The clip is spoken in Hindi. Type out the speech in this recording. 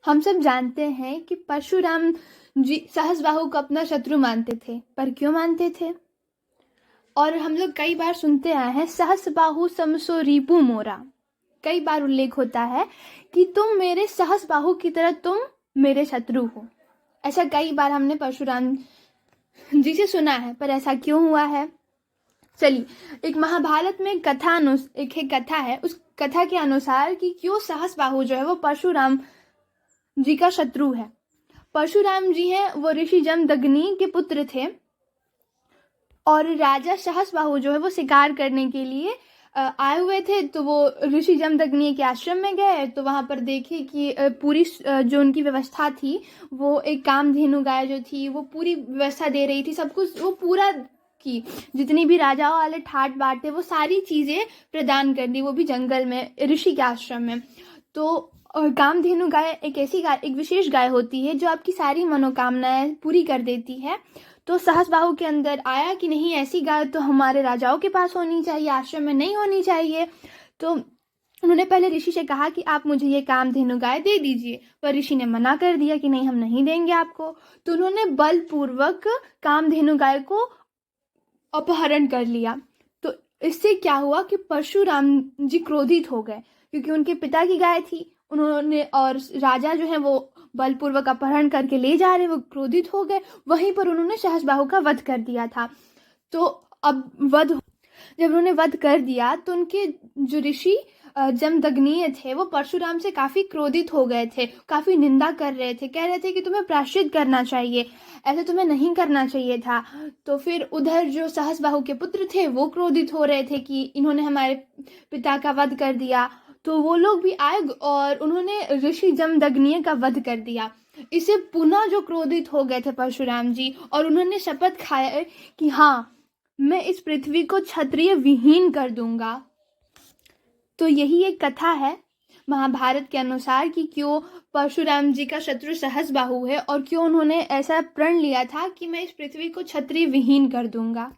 हम सब जानते हैं कि परशुराम जी सहस्त्रबाहु को अपना शत्रु मानते थे, पर क्यों मानते थे? और हम लोग कई बार सुनते आए हैं सहस्त्रबाहु समसो रिपु मोरा। कई बार उल्लेख होता है कि तुम मेरे सहस्त्रबाहु की तरह तुम मेरे शत्रु हो। ऐसा कई बार हमने परशुराम जी से सुना है, पर ऐसा क्यों हुआ है? चलिए, एक महाभारत में एक कथा है। उस कथा के अनुसार कि क्यों सहस्त्रबाहु जो है वो परशुराम जी का शत्रु है। परशुराम जी हैं वो ऋषि जमदग्नि के पुत्र थे और राजा सहस्त्रबाहु जो है वो शिकार करने के लिए आए हुए थे। तो वो ऋषि जमदग्नि के आश्रम में गए तो वहां पर देखे कि पूरी जो उनकी व्यवस्था थी, वो एक कामधेनु गाय जो थी वो पूरी व्यवस्था दे रही थी, सब कुछ वो पूरा की। जितनी भी राजाओं वाले ठाट बाट थे वो सारी चीजें प्रदान कर दी, वो भी जंगल में ऋषि के आश्रम में। तो कामधेनु गाय एक विशेष गाय होती है जो आपकी सारी मनोकामनाएं पूरी कर देती है। तो सहस्त्रबाहु के अंदर आया कि नहीं, ऐसी गाय तो हमारे राजाओं के पास होनी चाहिए, आश्रम में नहीं होनी चाहिए। तो उन्होंने पहले ऋषि से कहा कि आप मुझे ये कामधेनु गाय दे दीजिए, पर ऋषि ने मना कर दिया कि नहीं, हम नहीं देंगे आपको। तो उन्होंने बलपूर्वक कामधेनु गाय को अपहरण कर लिया। तो इससे क्या हुआ कि परशुराम जी क्रोधित हो गए, क्योंकि उनके पिता की गाय थी उन्होंने, और राजा जो है वो बलपूर्वक अपहरण करके ले जा रहे, वो क्रोधित हो गए। वहीं पर उन्होंने सहस्त्रबाहु का वध कर दिया था। तो अब जब उन्होंने वध कर दिया तो उनके जो ऋषि जमदग्नि थे वो परशुराम से काफी क्रोधित हो गए थे, काफी निंदा कर रहे थे, कह रहे थे कि तुम्हें प्रायश्चित करना चाहिए, ऐसा तुम्हें नहीं करना चाहिए था। तो फिर उधर जो सहस्त्रबाहु के पुत्र थे वो क्रोधित हो रहे थे कि इन्होंने हमारे पिता का वध कर दिया। तो वो लोग भी आए और उन्होंने ऋषि जमदग्नि का वध कर दिया। इसे पुनः जो क्रोधित हो गए थे परशुराम जी, और उन्होंने शपथ खाया कि हाँ, मैं इस पृथ्वी को क्षत्रिय विहीन कर दूंगा। तो यही एक कथा है महाभारत के अनुसार कि क्यों परशुराम जी का शत्रु सहस्त्रबाहु है और क्यों उन्होंने ऐसा प्रण लिया था कि मैं इस पृथ्वी को क्षत्रिय विहीन कर दूंगा।